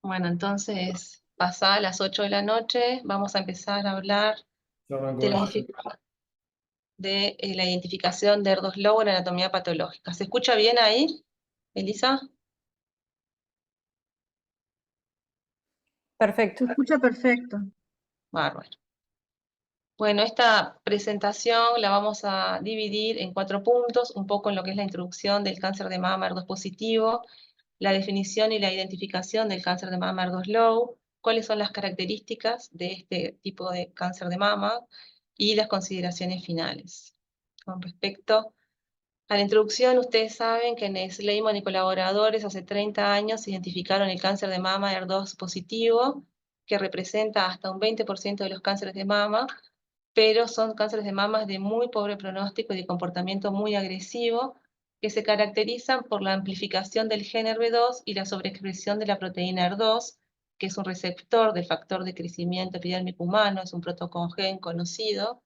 Bueno, entonces, pasadas las 8 de la noche, vamos a empezar a hablar Yo arranco de de cero. la identificación de Erdos-Low en anatomía patológica. ¿Se escucha bien ahí, Elisa? Perfecto. Se escucha perfecto. Bárbaro. Bueno, esta presentación la vamos a dividir en 4 puntos, un poco en lo que es la introducción del cáncer de mama ER2 positivo, la definición y la identificación del cáncer de mama ER2-Low, cuáles son las características de este tipo de cáncer de mama y las consideraciones finales. Con respecto a la introducción, ustedes saben que Nes Lehmann y colaboradores hace 30 años identificaron el cáncer de mama ER2 positivo, que representa hasta un 20% de los cánceres de mama, pero son cánceres de mamas de muy pobre pronóstico y de comportamiento muy agresivo, que se caracterizan por la amplificación del gen ERB2 y la sobreexpresión de la proteína ER2, que es un receptor del factor de crecimiento epidérmico humano, es un protocongen conocido.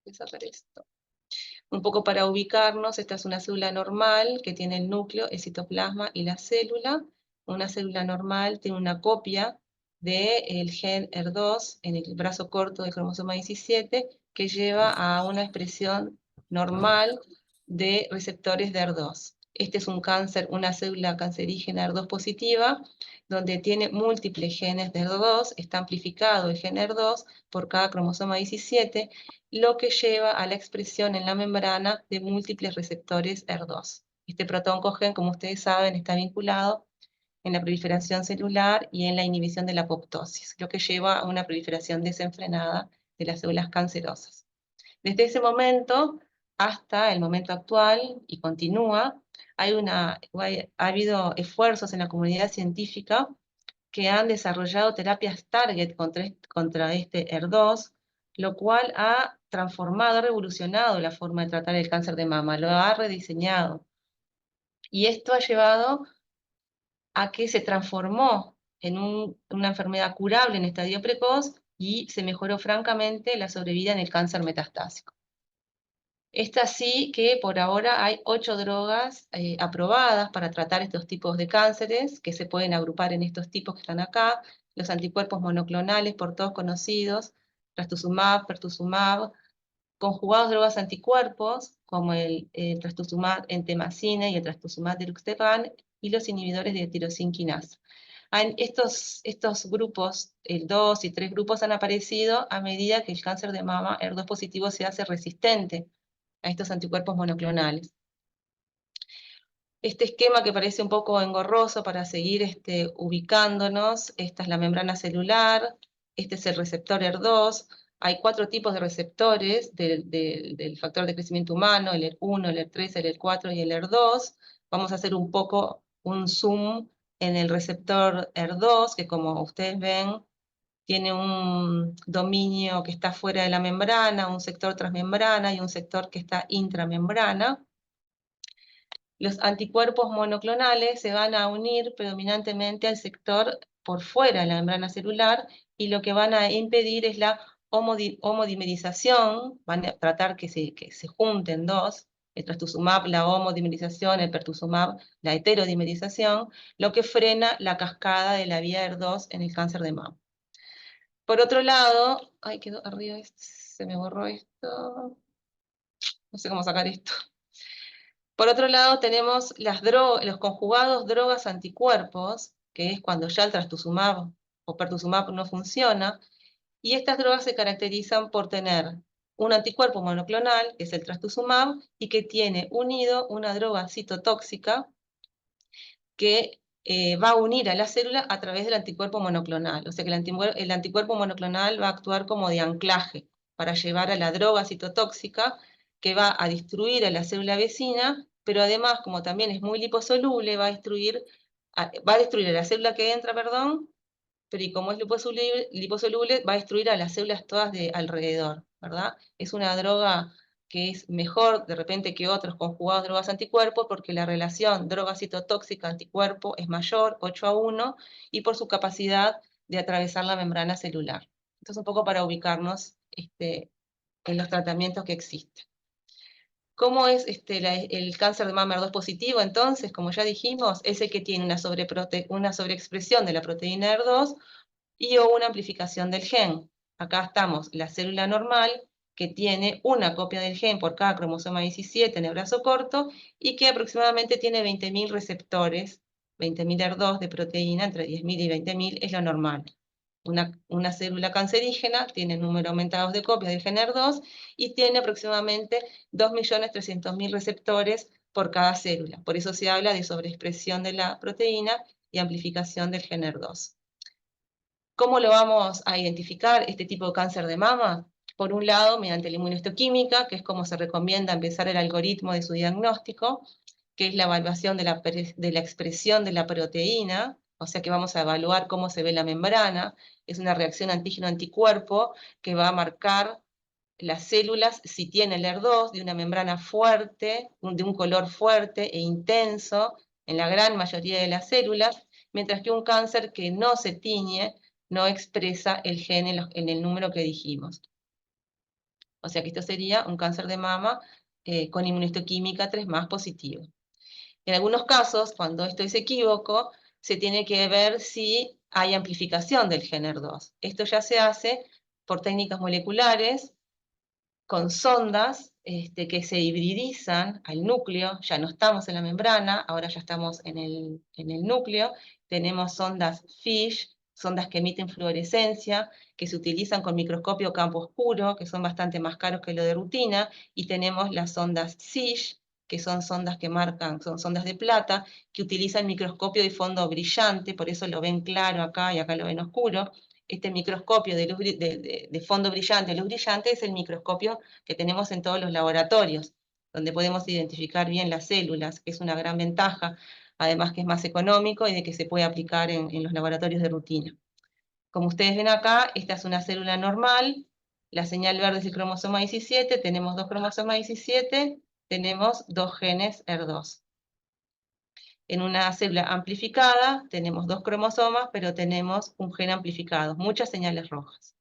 Desaparezco. Un poco para ubicarnos, esta es una célula normal que tiene el núcleo, el citoplasma y la célula. Una célula normal tiene una copia del gen ER2 en el brazo corto del cromosoma 17 que lleva a una expresión normal de receptores de ER2. Este es un cáncer, una célula cancerígena ER2 positiva, donde tiene múltiples genes de ER2, está amplificado el gen ER2 por cada cromosoma 17, lo que lleva a la expresión en la membrana de múltiples receptores ER2. Este protoncogen, como ustedes saben, está vinculado en la proliferación celular y en la inhibición de la apoptosis, lo que lleva a una proliferación desenfrenada de las células cancerosas. Desde ese momento hasta el momento actual, y continúa, ha habido esfuerzos en la comunidad científica que han desarrollado terapias target contra este ER2, lo cual ha transformado, ha revolucionado la forma de tratar el cáncer de mama, lo ha rediseñado. Y esto ha llevado a que se transformó en una enfermedad curable en estadio precoz y se mejoró francamente la sobrevida en el cáncer metastásico. Es así que por ahora hay 8 drogas aprobadas para tratar estos tipos de cánceres, que se pueden agrupar en estos tipos que están acá, los anticuerpos monoclonales por todos conocidos, trastuzumab, pertuzumab, conjugados drogas anticuerpos, como el trastuzumab entemacine y el trastuzumab deruxtecan, y los inhibidores de tirosinquinasa. Estos grupos, el 2 y 3 grupos, han aparecido a medida que el cáncer de mama ER2 positivo se hace resistente a estos anticuerpos monoclonales. Este esquema que parece un poco engorroso para seguir ubicándonos, esta es la membrana celular, este es el receptor ER2, hay 4 tipos de receptores del factor de crecimiento humano, el ER1, el ER3, el ER4 y el ER2. Vamos a hacer un poco un zoom en el receptor ER2, que como ustedes ven, tiene un dominio que está fuera de la membrana, un sector transmembrana y un sector que está intramembrana. Los anticuerpos monoclonales se van a unir predominantemente al sector por fuera de la membrana celular y lo que van a impedir es la homodimerización, van a tratar que se junten dos, el trastuzumab, la homodimerización, el pertuzumab, la heterodimerización, lo que frena la cascada de la vía ER2 en el cáncer de mama. Por otro lado, ay, quedó arriba, se me borró esto, no sé cómo sacar esto. Por otro lado, tenemos los conjugados drogas anticuerpos, que es cuando ya el trastuzumab o pertuzumab no funciona, y estas drogas se caracterizan por tener un anticuerpo monoclonal, que es el trastuzumab, y que tiene unido una droga citotóxica que va a unir a la célula a través del anticuerpo monoclonal. O sea que el anticuerpo monoclonal va a actuar como de anclaje para llevar a la droga citotóxica que va a destruir a la célula vecina, pero además, como también es muy liposoluble, va a destruir a la célula que entra, perdón, pero y como es liposoluble, va a destruir a las células todas de alrededor, ¿verdad? Es una droga que es mejor de repente que otros conjugados de drogas anticuerpos porque la relación droga citotóxica anticuerpo es mayor, 8:1, y por su capacidad de atravesar la membrana celular. Esto es un poco para ubicarnos en los tratamientos que existen. ¿Cómo es el cáncer de mama HER2 positivo? Entonces, como ya dijimos, es el que tiene una sobreexpresión de la proteína HER2 y o una amplificación del gen. Acá estamos la célula normal, que tiene una copia del gen por cada cromosoma 17 en el brazo corto, y que aproximadamente tiene 20.000 receptores, 20.000 HER2 de proteína, entre 10.000 y 20.000 es lo normal. Una célula cancerígena tiene número aumentado de copias del gen HER2 y tiene aproximadamente 2.300.000 receptores por cada célula. Por eso se habla de sobreexpresión de la proteína y amplificación del gen HER2. ¿Cómo lo vamos a identificar este tipo de cáncer de mama? Por un lado, mediante la inmunohistoquímica, que es como se recomienda empezar el algoritmo de su diagnóstico, que es la evaluación de la expresión de la proteína, o sea que vamos a evaluar cómo se ve la membrana. Es una reacción antígeno-anticuerpo que va a marcar las células si tiene el HER2 de una membrana fuerte, de un color fuerte e intenso en la gran mayoría de las células, mientras que un cáncer que no se tiñe no expresa el gen en el número que dijimos. O sea que esto sería un cáncer de mama con inmunohistoquímica 3+ positivo. En algunos casos, cuando esto es equívoco, se tiene que ver si hay amplificación del gen HER2. Esto ya se hace por técnicas moleculares, con sondas que se hibridizan al núcleo. Ya no estamos en la membrana, ahora ya estamos en el núcleo. Tenemos sondas FISH, sondas que emiten fluorescencia, que se utilizan con microscopio campo oscuro, que son bastante más caros que lo de rutina, y tenemos las sondas SISH, que son sondas que marcan, son sondas de plata, que utilizan microscopio de fondo brillante, por eso lo ven claro acá y acá lo ven oscuro. Este microscopio de fondo brillante, luz brillante, es el microscopio que tenemos en todos los laboratorios, donde podemos identificar bien las células, que es una gran ventaja, además que es más económico y de que se puede aplicar en los laboratorios de rutina. Como ustedes ven acá, esta es una célula normal, la señal verde es el cromosoma 17, tenemos 2 cromosomas 17, tenemos 2 genes HER2. En una célula amplificada tenemos 2 cromosomas, pero tenemos un gen amplificado, muchas señales rojas.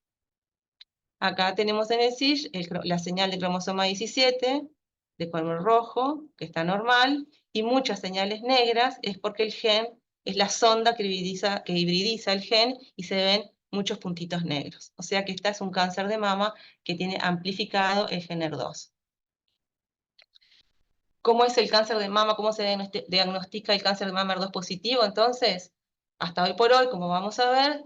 Acá tenemos en el SISH la señal de cromosoma 17, de color rojo, que está normal, y muchas señales negras es porque el gen es la sonda que hibridiza el gen y se ven muchos puntitos negros. O sea que esta es un cáncer de mama que tiene amplificado el gen HER2. ¿Cómo es el cáncer de mama? ¿Cómo se diagnostica el cáncer de mama HER2 positivo? Entonces, hasta hoy por hoy, como vamos a ver,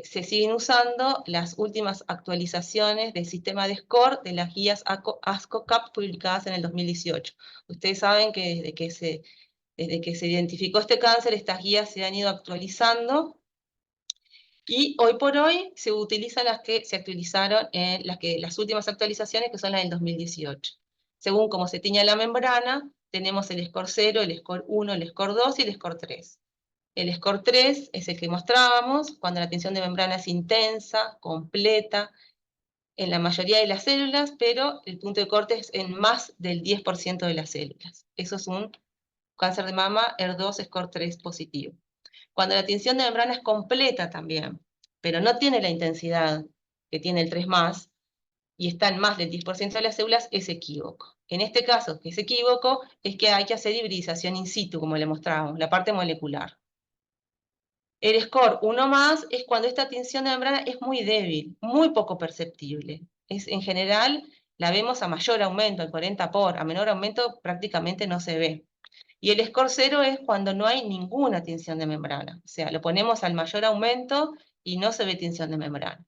se siguen usando las últimas actualizaciones del sistema de score de las guías ASCO-CAP publicadas en el 2018. Ustedes saben que desde que se identificó este cáncer, estas guías se han ido actualizando, y hoy por hoy se utilizan las que se actualizaron en las últimas actualizaciones, que son las del 2018. Según cómo se tiña la membrana, tenemos el score 0, el score 1, el score 2 y el score 3. El score 3 es el que mostrábamos, cuando la tinción de membrana es intensa, completa, en la mayoría de las células, pero el punto de corte es en más del 10% de las células. Eso es un cáncer de mama HER2 score 3 positivo. Cuando la tinción de membrana es completa también, pero no tiene la intensidad que tiene el 3+, y está en más del 10% de las células, es equívoco. En este caso, que es equívoco, es que hay que hacer hibridización in situ, como le mostrábamos, la parte molecular. El score 1+ es cuando esta tinción de membrana es muy débil, muy poco perceptible. En general, la vemos a mayor aumento, al 40 por, a menor aumento prácticamente no se ve. Y el score 0 es cuando no hay ninguna tinción de membrana. O sea, lo ponemos al mayor aumento y no se ve tinción de membrana.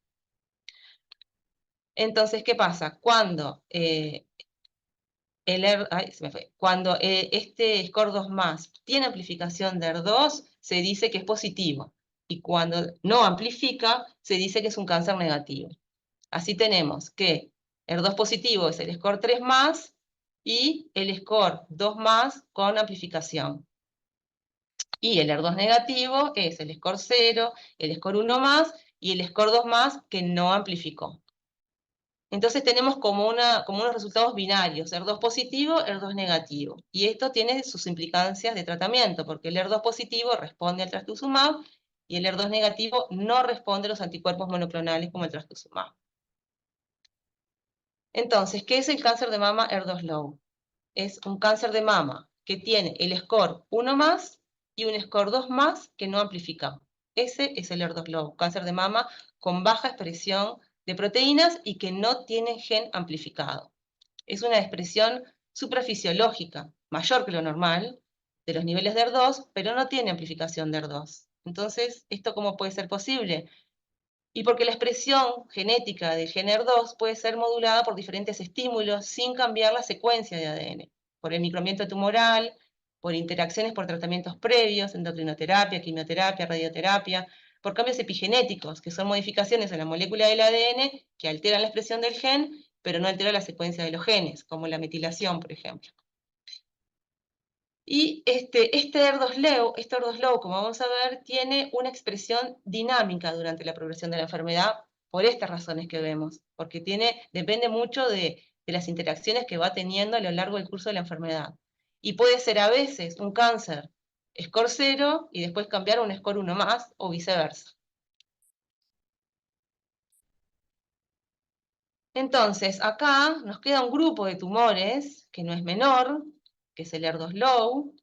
Entonces, ¿qué pasa? Cuando Cuando este score 2+ tiene amplificación de HER2, se dice que es positivo. Y cuando no amplifica, se dice que es un cáncer negativo. Así tenemos que HER2 positivo es el score 3+, y el score 2+ con amplificación. Y el HER2 negativo es el score 0, el score 1+ y el score 2+ que no amplificó. Entonces tenemos como unos resultados binarios, HER2 positivo, HER2 negativo. Y esto tiene sus implicancias de tratamiento, porque el HER2 positivo responde al trastuzumab y el HER2 negativo no responde a los anticuerpos monoclonales como el trastuzumab. Entonces, ¿qué es el cáncer de mama HER2 low? Es un cáncer de mama que tiene el score 1 más y un score 2 más que no amplificamos. Ese es el HER2 low, cáncer de mama con baja expresión de proteínas y que no tiene gen amplificado. Es una expresión suprafisiológica, mayor que lo normal, de los niveles de HER2, pero no tiene amplificación de HER2. Entonces, ¿esto cómo puede ser posible? Y porque la expresión genética del gen HER2 puede ser modulada por diferentes estímulos sin cambiar la secuencia de ADN, por el microambiente tumoral, por interacciones por tratamientos previos, endocrinoterapia, quimioterapia, radioterapia, por cambios epigenéticos, que son modificaciones en la molécula del ADN que alteran la expresión del gen, pero no alteran la secuencia de los genes, como la metilación, por ejemplo. Y este HER2 low, como vamos a ver, tiene una expresión dinámica durante la progresión de la enfermedad por estas razones que vemos, porque depende mucho de las interacciones que va teniendo a lo largo del curso de la enfermedad. Y puede ser a veces un cáncer score 0 y después cambiar a un score 1 más o viceversa. Entonces, acá nos queda un grupo de tumores que no es menor, que es el HER2 low,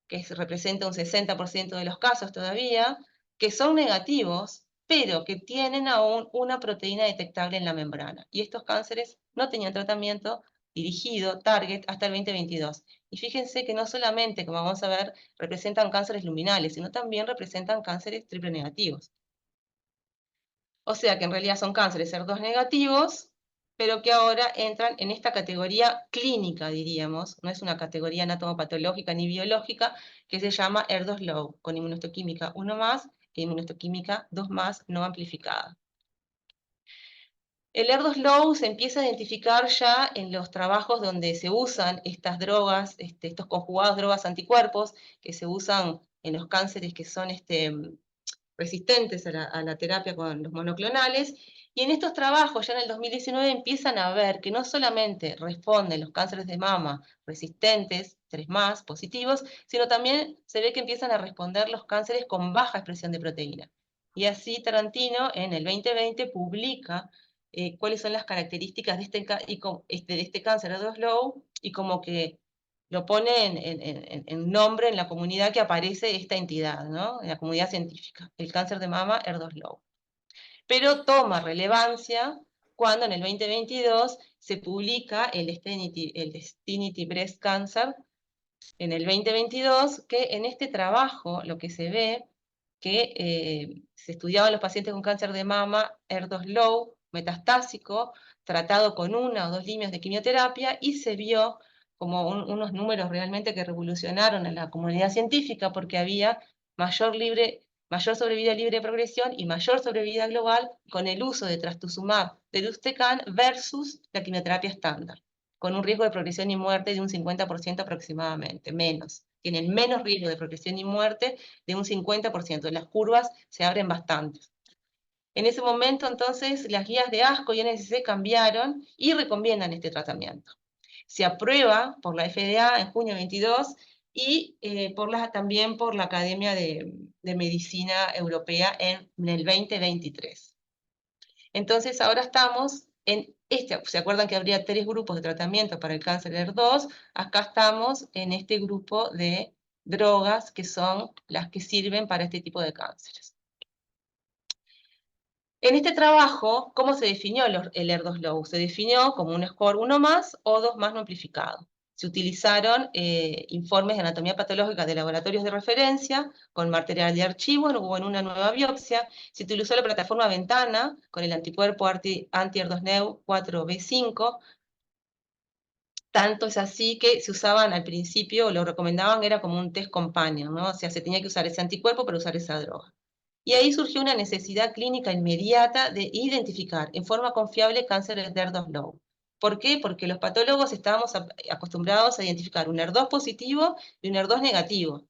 que representa un 60% de los casos todavía, que son negativos, pero que tienen aún una proteína detectable en la membrana. Y estos cánceres no tenían tratamiento dirigido, target, hasta el 2022. Y fíjense que no solamente, como vamos a ver, representan cánceres luminales, sino también representan cánceres triple negativos. O sea que en realidad son cánceres HER2 negativos, pero que ahora entran en esta categoría clínica, diríamos, no es una categoría anatomopatológica ni biológica, que se llama HER2 low, con inmunohistoquímica 1 más e inmunohistoquímica 2 más no amplificada. El HER2 low se empieza a identificar ya en los trabajos donde se usan estas drogas, estos conjugados drogas anticuerpos, que se usan en los cánceres que son resistentes a la terapia con los monoclonales, y en estos trabajos ya en el 2019 empiezan a ver que no solamente responden los cánceres de mama resistentes, 3 más, positivos, sino también se ve que empiezan a responder los cánceres con baja expresión de proteína. Y así Tarantino en el 2020 publica cuáles son las características de este cáncer HER2 low, y como que lo pone en nombre en la comunidad que aparece esta entidad, ¿no? En la comunidad científica, el cáncer de mama HER2 low. Pero toma relevancia cuando en el 2022 se publica el Destinity Breast Cancer, en el 2022, que en este trabajo lo que se ve que se estudiaban los pacientes con cáncer de mama HER2 low, metastásico, tratado con 1 o 2 líneas de quimioterapia, y se vio como unos números realmente que revolucionaron a la comunidad científica, porque había mayor sobrevida libre de progresión y mayor sobrevida global con el uso de trastuzumab deruxtecan versus la quimioterapia estándar, con un riesgo de progresión y muerte de un 50% aproximadamente, menos. Tienen menos riesgo de progresión y muerte de un 50%. Las curvas se abren bastante. En ese momento, entonces, las guías de ASCO y NSC cambiaron y recomiendan este tratamiento. Se aprueba por la FDA en junio 22 y también por la Academia de Medicina Europea en el 2023. Entonces, ahora estamos en ¿se acuerdan que habría 3 grupos de tratamiento para el cáncer HER2? Acá estamos en este grupo de drogas que son las que sirven para este tipo de cánceres. En este trabajo, ¿cómo se definió el HER2 low? Se definió como un score 1 más o 2 más no amplificado. Se utilizaron informes de anatomía patológica de laboratorios de referencia, con material de archivo, o en una nueva biopsia. Se utilizó la plataforma Ventana, con el anticuerpo anti-HER2-Neu 4B5. Tanto es así que se usaban al principio, lo recomendaban, era como un test companion, ¿no? O sea, se tenía que usar ese anticuerpo para usar esa droga. Y ahí surgió una necesidad clínica inmediata de identificar en forma confiable cáncer de HER2 low. ¿Por qué? Porque los patólogos estábamos acostumbrados a identificar un HER2 positivo y un HER2 negativo.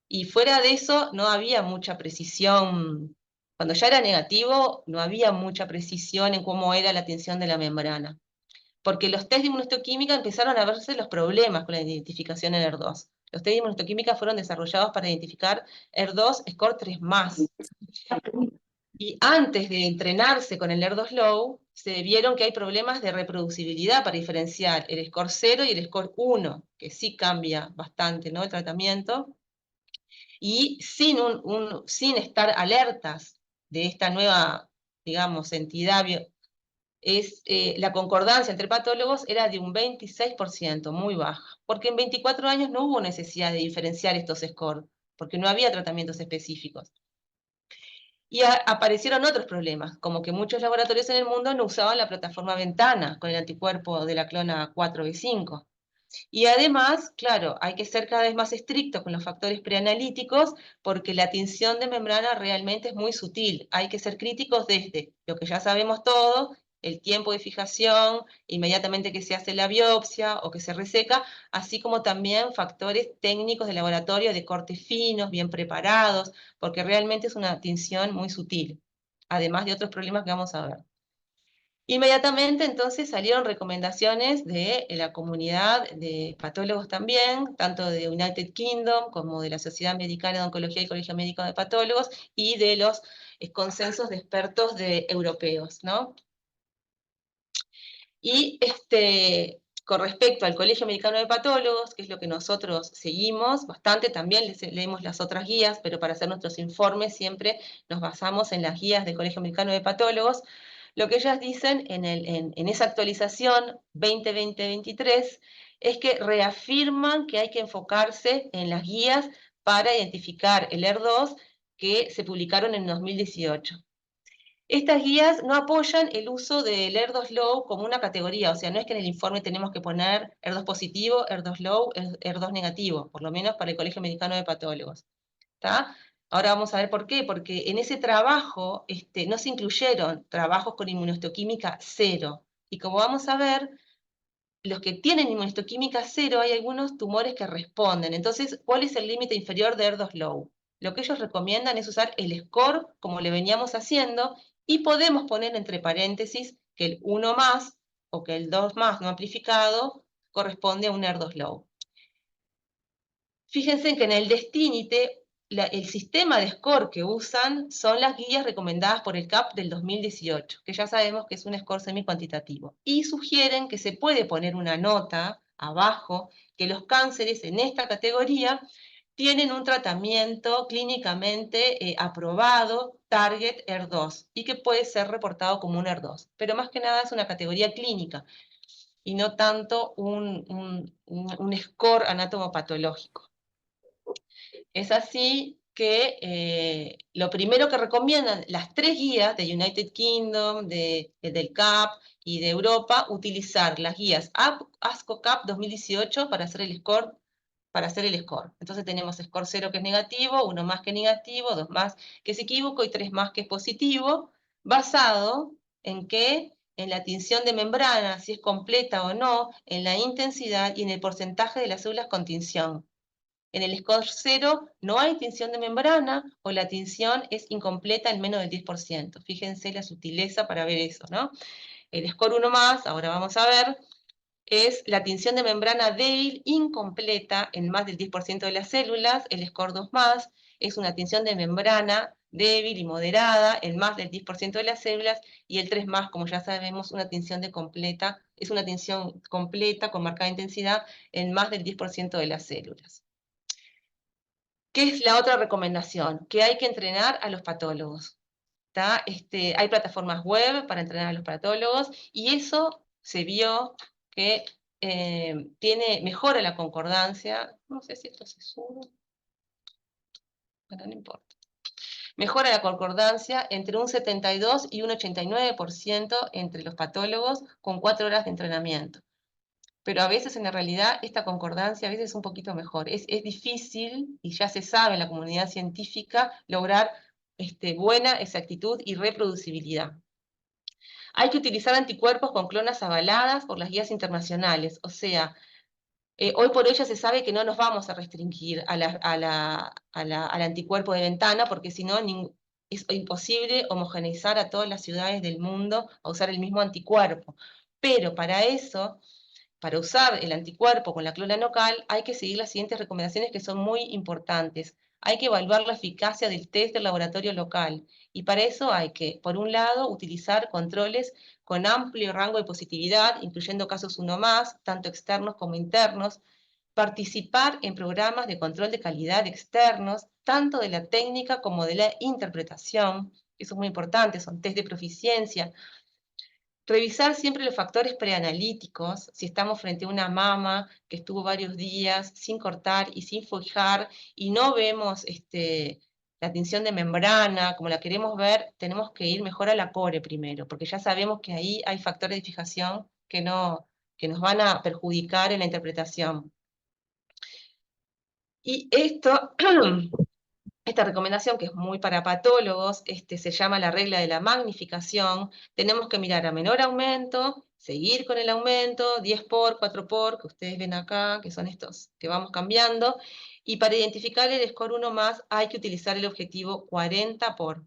Y fuera de eso no había mucha precisión. Cuando ya era negativo, no había mucha precisión en cómo era la tensión de la membrana. Porque los test de inmunohistoquímica empezaron a verse los problemas con la identificación en HER2. Los test de inmunohistoquímica fueron desarrollados para identificar HER2 score 3+. Y antes de entrenarse con el HER2 low, se vieron que hay problemas de reproducibilidad para diferenciar el score 0 y el score 1, que sí cambia bastante, ¿no?, el tratamiento, y sin estar alertas de esta nueva, digamos, entidad, la concordancia entre patólogos era de un 26%, muy baja, porque en 24 años no hubo necesidad de diferenciar estos scores, porque no había tratamientos específicos. Y aparecieron otros problemas, como que muchos laboratorios en el mundo no usaban la plataforma Ventana con el anticuerpo de la clona 4B5. Y además, claro, hay que ser cada vez más estrictos con los factores preanalíticos porque la tinción de membrana realmente es muy sutil. Hay que ser críticos desde lo que ya sabemos todo, el tiempo de fijación, inmediatamente que se hace la biopsia o que se reseca, así como también factores técnicos de laboratorio de cortes finos, bien preparados, porque realmente es una tinción muy sutil, además de otros problemas que vamos a ver. Inmediatamente entonces salieron recomendaciones de la comunidad de patólogos también, tanto de United Kingdom como de la Sociedad Americana de Oncología y Colegio Médico de Patólogos y de los consensos de expertos europeos, ¿no? Y con respecto al Colegio Americano de Patólogos, que es lo que nosotros seguimos bastante, también leemos las otras guías, pero para hacer nuestros informes siempre nos basamos en las guías del Colegio Americano de Patólogos. Lo que ellas dicen en esa actualización 2020-23 es que reafirman que hay que enfocarse en las guías para identificar el ER2 que se publicaron en 2018. Estas guías no apoyan el uso del ER2 low como una categoría, o sea, no es que en el informe tenemos que poner ER2 positivo, ER2 low, ER2 negativo, por lo menos para el Colegio Americano de Patólogos. ¿Está? Ahora vamos a ver por qué, porque en ese trabajo no se incluyeron trabajos con inmunohistoquímica 0, y como vamos a ver, los que tienen inmunohistoquímica 0, hay algunos tumores que responden. Entonces, ¿cuál es el límite inferior de ER2 low? Lo que ellos recomiendan es usar el score, como le veníamos haciendo, y podemos poner entre paréntesis que el 1 más o que el 2 más no amplificado corresponde a un ER2 low. Fíjense que en el Destinite, el sistema de score que usan son las guías recomendadas por el CAP del 2018, que ya sabemos que es un score semi-cuantitativo. Y sugieren que se puede poner una nota abajo, que los cánceres en esta categoría tienen un tratamiento clínicamente aprobado, target ER2, y que puede ser reportado como un ER2. Pero más que nada es una categoría clínica, y no tanto un score anatomopatológico. Es así que lo primero que recomiendan las tres guías de United Kingdom, del CAP y de Europa, utilizar las guías ASCO-CAP 2018 para hacer el score. Entonces tenemos score 0 que es negativo, 1 más que negativo, 2 más que es equívoco y 3 más que es positivo, basado en qué, en la tinción de membrana, si es completa o no, en la intensidad y en el porcentaje de las células con tinción. En el score 0 no hay tinción de membrana o la tinción es incompleta en menos del 10%. Fíjense la sutileza para ver eso, ¿no? El score 1 más, ahora vamos a ver, es la tinción de membrana débil incompleta en más del 10% de las células. El score 2 más es una tinción de membrana débil y moderada en más del 10% de las células. Y el 3 más, como ya sabemos, una tinción es una tinción completa con marcada intensidad en más del 10% de las células. ¿Qué es la otra recomendación? Que hay que entrenar a los patólogos. Hay plataformas web para entrenar a los patólogos y eso se vio que mejora la concordancia. No sé si esto se sube. Bueno, no importa. Mejora la concordancia entre un 72 y un 89% entre los patólogos con 4 horas de entrenamiento. Pero a veces en la realidad esta concordancia a veces es un poquito mejor. Es difícil, y ya se sabe en la comunidad científica, lograr buena exactitud y reproducibilidad. Hay que utilizar anticuerpos con clonas avaladas por las guías internacionales, o sea, hoy por hoy ya se sabe que no nos vamos a restringir al anticuerpo de Ventana, porque si no es imposible homogeneizar a todas las ciudades del mundo a usar el mismo anticuerpo. Pero para eso, para usar el anticuerpo con la clona local, hay que seguir las siguientes recomendaciones que son muy importantes. Hay que evaluar la eficacia del test del laboratorio local. Y para eso hay que, por un lado, utilizar controles con amplio rango de positividad, incluyendo casos 1+, tanto externos como internos, participar en programas de control de calidad externos, tanto de la técnica como de la interpretación, eso es muy importante, son test de proficiencia. Revisar siempre los factores preanalíticos, si estamos frente a una mama que estuvo varios días sin cortar y sin fijar, y no vemos la tinción de membrana como la queremos ver, tenemos que ir mejor a la core primero, porque ya sabemos que ahí hay factores de fijación que nos van a perjudicar en la interpretación. Y esta recomendación, que es muy para patólogos, se llama la regla de la magnificación. Tenemos que mirar a menor aumento, seguir con el aumento, 10 por, 4 por, que ustedes ven acá, que son estos que vamos cambiando. Y para identificar el score 1+, hay que utilizar el objetivo 40 por.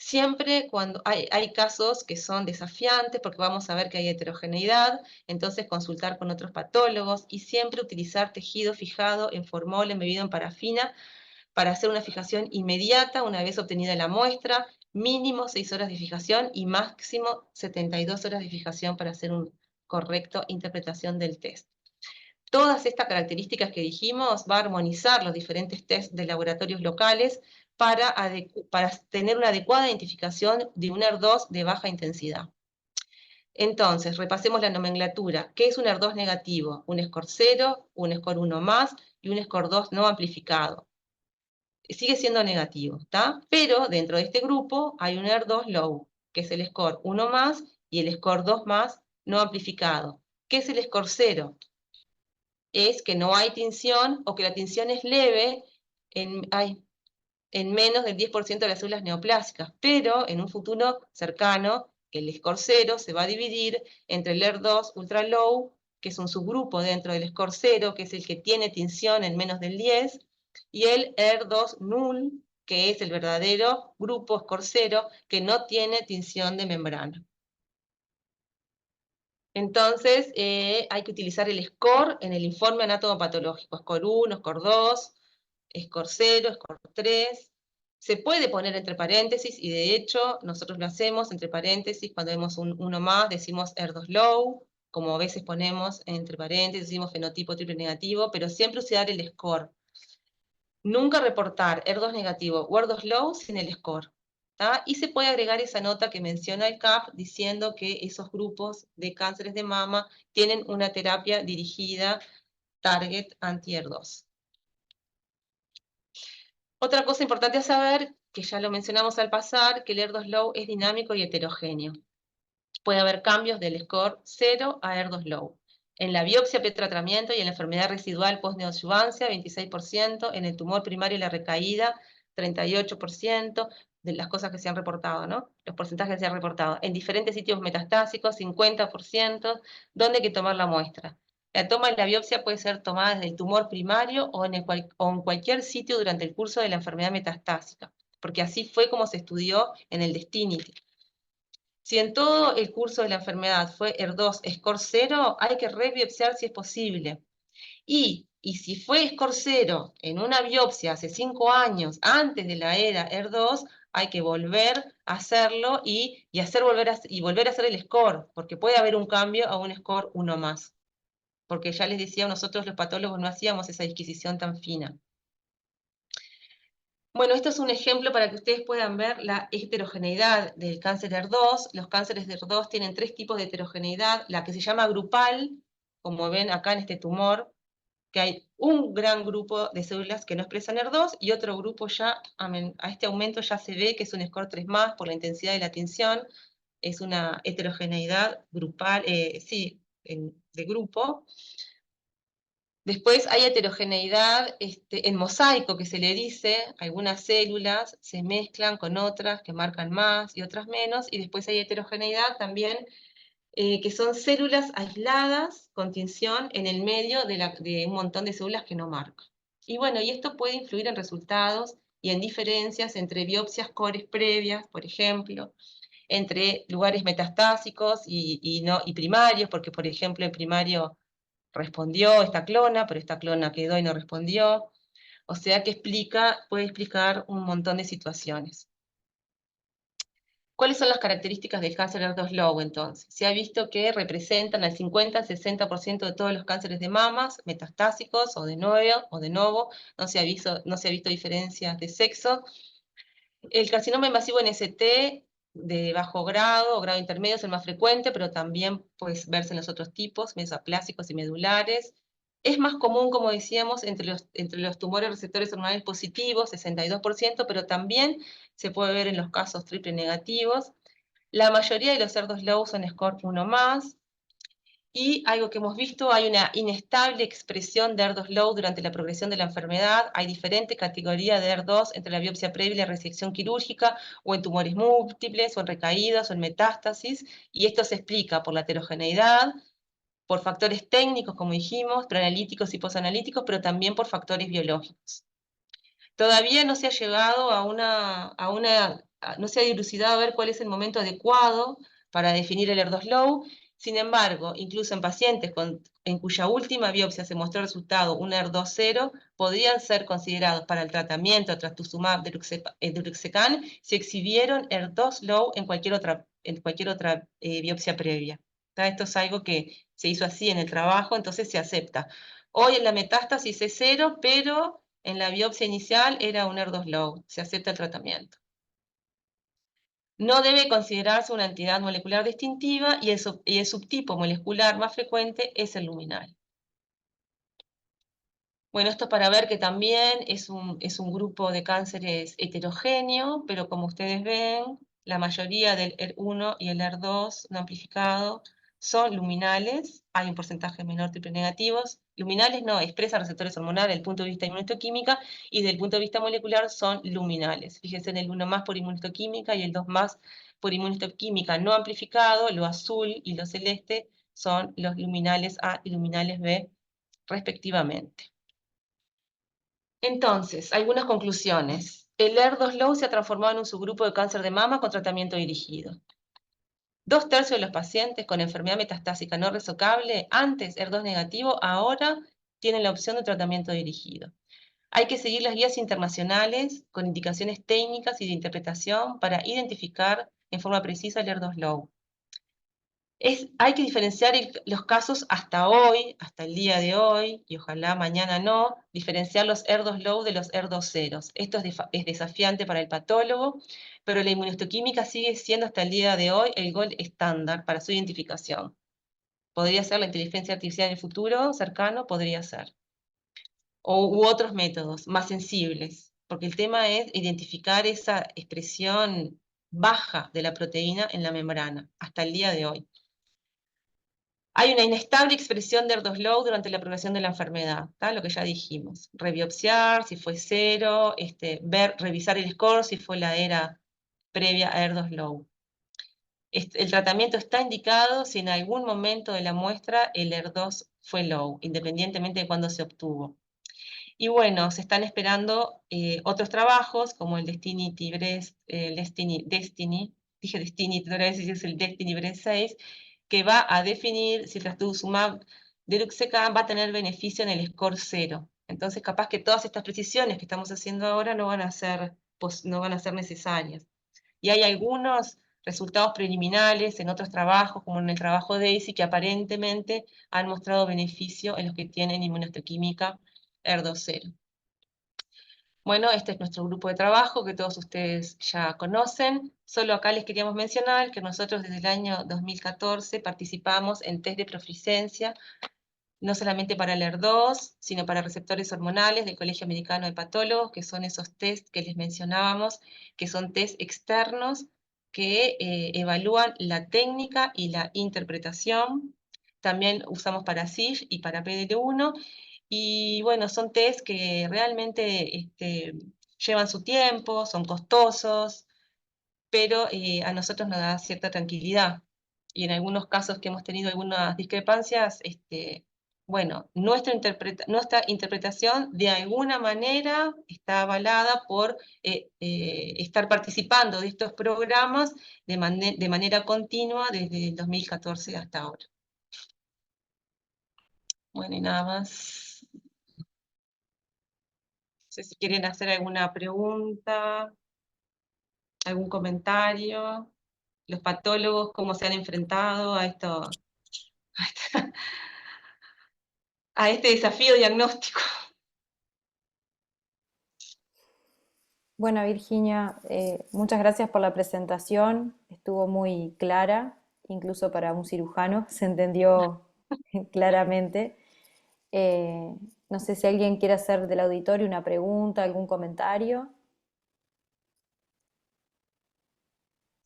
Siempre cuando hay casos que son desafiantes, porque vamos a ver que hay heterogeneidad, entonces consultar con otros patólogos y siempre utilizar tejido fijado en formol embebido en parafina para hacer una fijación inmediata una vez obtenida la muestra, mínimo 6 horas de fijación y máximo 72 horas de fijación para hacer una correcta interpretación del test. Todas estas características que dijimos va a armonizar los diferentes tests de laboratorios locales para tener una adecuada identificación de un ER2 de baja intensidad. Entonces, repasemos la nomenclatura. ¿Qué es un ER2 negativo? Un score 0, un score 1+ y un score 2 no amplificado. Sigue siendo negativo, ¿está? Pero dentro de este grupo hay un ER2 low, que es el score 1+ y el score 2+ no amplificado. ¿Qué es el score 0? Es que no hay tinción o que la tinción es leve en menos del 10% de las células neoplásicas, pero en un futuro cercano, el score 0 se va a dividir entre el ER2 ultra low, que es un subgrupo dentro del score 0, que es el que tiene tinción en menos del 10, y el ER2 null, que es el verdadero grupo score 0, que no tiene tinción de membrana. Entonces, hay que utilizar el score en el informe anatomopatológico, score 1, score 2, score 0, score 3. Se puede poner entre paréntesis, y de hecho, nosotros lo hacemos entre paréntesis, cuando vemos un 1+, decimos ER2 low, como a veces ponemos entre paréntesis, decimos fenotipo triple negativo, pero siempre usar el score. Nunca reportar ER2 negativo o ER2 low sin el score. ¿Tá? Y se puede agregar esa nota que menciona el CAP diciendo que esos grupos de cánceres de mama tienen una terapia dirigida target anti-ER2. Otra cosa importante a saber, que ya lo mencionamos al pasar, que el ER2 low es dinámico y heterogéneo. Puede haber cambios del score 0 a ER2 low. En la biopsia pretratamiento y en la enfermedad residual post-neoadjuvancia, 26%, en el tumor primario y la recaída, 38%, de las cosas que se han reportado, ¿no? Los porcentajes que se han reportado. En diferentes sitios metastásicos, 50%, ¿dónde hay que tomar la muestra? La toma de la biopsia puede ser tomada desde el tumor primario o en cualquier sitio durante el curso de la enfermedad metastásica, porque así fue como se estudió en el DESTINITY. Si en todo el curso de la enfermedad fue ER2 score 0, hay que rebiopsiar si es posible. Y si fue score 0 en una biopsia hace 5 años, antes de la era ER2, hay que volver a hacerlo y volver a hacer el score, porque puede haber un cambio a un score 1+. Porque ya les decía, nosotros los patólogos no hacíamos esa disquisición tan fina. Bueno, esto es un ejemplo para que ustedes puedan ver la heterogeneidad del cáncer ER2. Los cánceres de ER2 tienen 3 tipos de heterogeneidad. La que se llama grupal, como ven acá en este tumor, que hay un gran grupo de células que no expresan ER2 y otro grupo ya, a este aumento ya se ve que es un score 3+ por la intensidad de la tinción. Es una heterogeneidad grupal, de grupo. Después hay heterogeneidad en mosaico, que se le dice, algunas células se mezclan con otras que marcan más y otras menos, y después hay heterogeneidad también, que son células aisladas con tinción en el medio de un montón de células que no marcan. Y bueno, y esto puede influir en resultados y en diferencias entre biopsias cores previas, por ejemplo, entre lugares metastásicos y primarios, porque por ejemplo en primario respondió esta clona, pero esta clona quedó y no respondió. O sea que puede explicar un montón de situaciones. ¿Cuáles son las características del cáncer HER2-low entonces? Se ha visto que representan al 50-60% de todos los cánceres de mamas, metastásicos o de novo, no se ha visto diferencias de sexo. El carcinoma invasivo en ST de bajo grado o grado intermedio es el más frecuente, pero también puede verse en los otros tipos, mesoplásticos y medulares. Es más común, como decíamos, entre los tumores receptores hormonales positivos, 62%, pero también se puede ver en los casos triple negativos. La mayoría de los HER2-low son score 1 más, y algo que hemos visto, hay una inestable expresión de HER2-low durante la progresión de la enfermedad. Hay diferentes categorías de HER2 entre la biopsia previa y la resección quirúrgica, o en tumores múltiples, o en recaídas, o en metástasis, y esto se explica por la heterogeneidad, por factores técnicos, como dijimos, preanalíticos y posanalíticos, pero también por factores biológicos. Todavía no se ha llegado no se ha dilucidado a ver cuál es el momento adecuado para definir el HER2-low. Sin embargo, incluso en pacientes en cuya última biopsia se mostró resultado un HER2-0, podrían ser considerados para el tratamiento trastuzumab deruxtecan si exhibieron HER2-low en cualquier otra biopsia previa. Esto es algo que se hizo así en el trabajo, entonces se acepta. Hoy en la metástasis es 0, pero en la biopsia inicial era un HER2-low, se acepta el tratamiento. No debe considerarse una entidad molecular distintiva y el subtipo molecular más frecuente es el luminal. Bueno, esto es para ver que también es un grupo de cánceres heterogéneo, pero como ustedes ven, la mayoría del HER1 y el HER2 no amplificado son luminales, hay un porcentaje menor triple negativos. Luminales no, expresan receptores hormonales desde el punto de vista inmunohistoquímica, y desde el punto de vista molecular son luminales. Fíjense en el 1 más por inmunohistoquímica y el 2 más por inmunohistoquímica no amplificado. Lo azul y lo celeste son los luminales A y luminales B, respectivamente. Entonces, algunas conclusiones. El HER2-low se ha transformado en un subgrupo de cáncer de mama con tratamiento dirigido. 2/3 de los pacientes con enfermedad metastásica no resocable, antes HER2 negativo, ahora tienen la opción de tratamiento dirigido. Hay que seguir las guías internacionales con indicaciones técnicas y de interpretación para identificar en forma precisa el HER2-low. Hay que diferenciar los casos hasta hoy, hasta el día de hoy, y ojalá mañana no, diferenciar los HER2-low de los HER2-0. Esto es desafiante para el patólogo, pero la inmunohistoquímica sigue siendo hasta el día de hoy el gold estándar para su identificación. Podría ser la inteligencia artificial en el futuro cercano, podría ser. U otros métodos más sensibles, porque el tema es identificar esa expresión baja de la proteína en la membrana, hasta el día de hoy. Hay una inestable expresión de HER2-low durante la progresión de la enfermedad, lo que ya dijimos. Rebiopsiar si fue 0, revisar el score si fue la era previa a HER2-low. El tratamiento está indicado si en algún momento de la muestra el HER2 fue low, independientemente de cuándo se obtuvo. Y bueno, se están esperando otros trabajos, como el Destiny, dije Destiny, otra vez es el Destiny Breast 6, que va a definir si el trastuzumab deruxtecan va a tener beneficio en el score 0. Entonces, capaz que todas estas precisiones que estamos haciendo ahora no van a ser necesarias. Y hay algunos resultados preliminares en otros trabajos, como en el trabajo de DAISY, que aparentemente han mostrado beneficio en los que tienen inmunohistoquímica HER2-0. Bueno, este es nuestro grupo de trabajo que todos ustedes ya conocen. Solo acá les queríamos mencionar que nosotros desde el año 2014 participamos en test de proficiencia, no solamente para el HER2, sino para receptores hormonales del Colegio Americano de Patólogos, que son esos test que les mencionábamos, que son test externos que evalúan la técnica y la interpretación. También usamos para CIF y para PDL1, y bueno, son test que realmente llevan su tiempo, son costosos, pero a nosotros nos da cierta tranquilidad. Y en algunos casos que hemos tenido algunas discrepancias, bueno, nuestra interpretación de alguna manera está avalada por estar participando de estos programas de manera continua desde el 2014 hasta ahora. Bueno, y nada más. No sé si quieren hacer alguna pregunta, algún comentario. los patólogos cómo se han enfrentado a esto, a este desafío diagnóstico. Bueno, Virginia, muchas gracias por la presentación. Estuvo muy clara, incluso para un cirujano, se entendió claramente. Eh, no sé si alguien quiere hacer del auditorio una pregunta, algún comentario.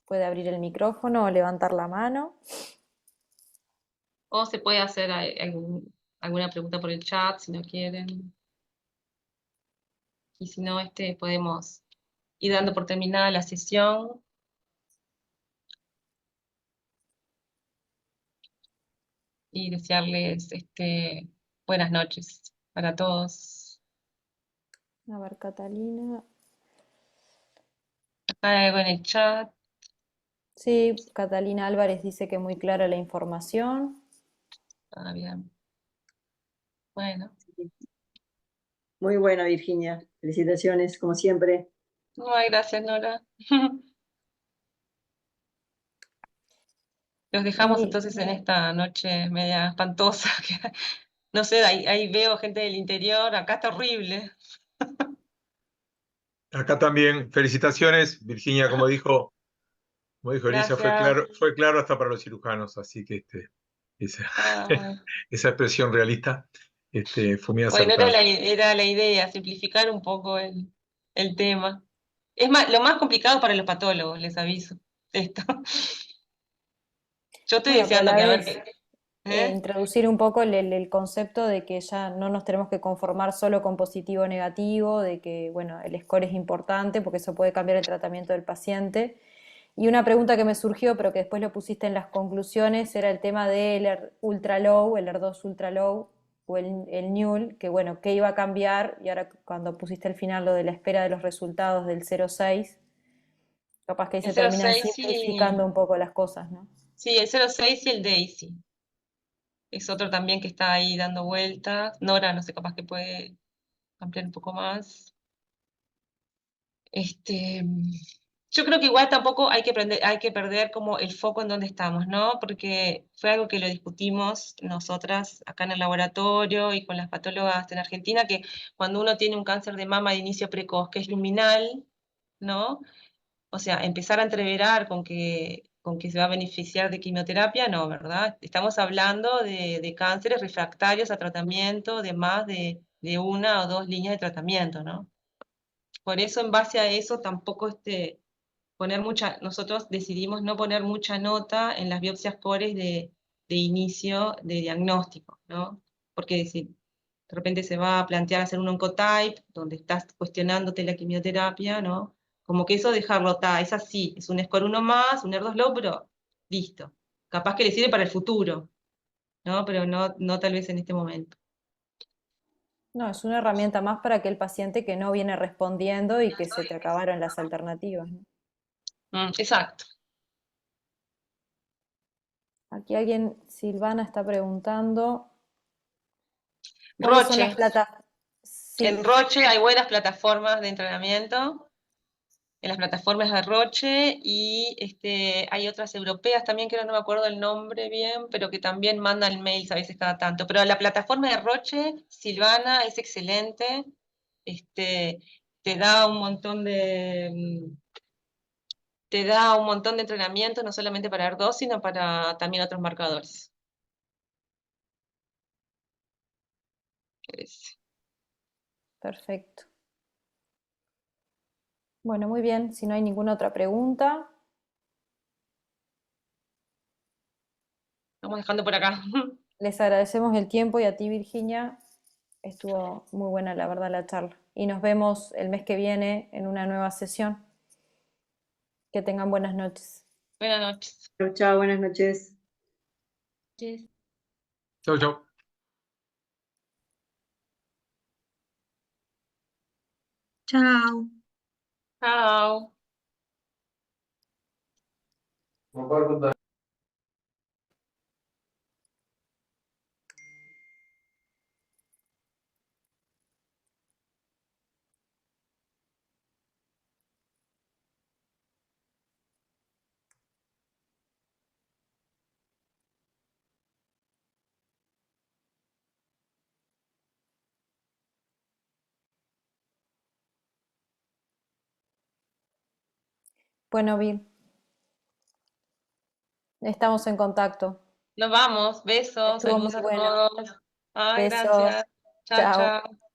Puede abrir el micrófono o levantar la mano. O se puede hacer alguna pregunta por el chat si no quieren. Y si no, podemos ir dando por terminada la sesión. Y desearles buenas noches para todos. A ver, Catalina. Acá hay algo en el chat. Sí, Catalina Álvarez dice que muy clara la información. Ah, bien. Bueno. Muy buena, Virginia. Felicitaciones, como siempre. Ay, gracias, Nora. Los dejamos Y entonces en esta noche media espantosa. No sé, ahí veo gente del interior. Acá está horrible. Acá también, felicitaciones, Virginia, como dijo Elisa, Gracias. fue claro hasta para los cirujanos, así que esa, Ah, esa expresión realista fue muy bueno, acertada. era la idea, simplificar un poco el tema. Es más, lo más complicado para los patólogos, les aviso. Esto. Yo estoy bueno, pero a deseando la que a ver vez ¿eh? introducir un poco el concepto de que ya no nos tenemos que conformar solo con positivo o negativo, de que, bueno, el score es importante porque eso puede cambiar el tratamiento del paciente. Y una pregunta que me surgió, pero que después lo pusiste en las conclusiones, era el tema del ultra low, el ER2 ultra low o el NUL, que bueno, qué iba a cambiar, y ahora cuando pusiste al final lo de la espera de los resultados del 0,6, capaz que ahí El se terminan 06 sí, simplificando un poco las cosas, ¿no? sí, el 06 y el Daisy. Es otro también que está ahí dando vueltas. Nora, no sé, capaz que puede ampliar un poco más. Este, yo creo que igual tampoco hay que perder como el foco en donde estamos, ¿no? Porque fue algo que lo discutimos nosotras acá en el laboratorio y con las patólogas en Argentina, que cuando uno tiene un cáncer de mama de inicio precoz, que es luminal, ¿no? O sea, empezar a entreverar con que se va a beneficiar de quimioterapia, no, ¿verdad? Estamos hablando de cánceres refractarios a tratamiento de más de una o dos líneas de tratamiento, ¿no? Por eso, en base a eso, tampoco nosotros decidimos no poner mucha nota en las biopsias cores de inicio de diagnóstico, ¿no? Porque si de repente se va a plantear hacer un oncotype, donde estás cuestionándote la quimioterapia, ¿no? Como que eso dejarlo, es así, es un score 1 más, un ER2 low, pero listo. Capaz que le sirve para el futuro, ¿no? Pero no tal vez en este momento. No, es una herramienta más para aquel paciente que no viene respondiendo y que se te acabaron las alternativas, ¿no? Exacto. Aquí alguien, Silvana, está preguntando, ¿cuáles son las Roche. plataformas? En Sí, Roche hay buenas plataformas de entrenamiento, en las plataformas de Roche, y hay otras europeas también, que ahora no me acuerdo el nombre bien, pero que también mandan mails a veces cada tanto. Pero la plataforma de Roche, Silvana, es excelente, este, te da un montón te da un montón de entrenamiento, no solamente para ER2, sino para también otros marcadores. perfecto. Bueno, muy bien, si no hay ninguna otra pregunta, Vamos dejando por acá. les agradecemos el tiempo y a ti, Virginia, estuvo muy buena, la verdad, la charla. Y nos vemos el mes que viene en una nueva sesión. Que tengan buenas noches. Buenas noches. Chao, chao, buenas noches. Yes. Chau, chau. Chao. Chao. Bueno, Vir, estamos en contacto. Nos vamos, besos, Estuvo muy saludos a bueno. todos. Ay, Besos. gracias. Chao, Chao. chao.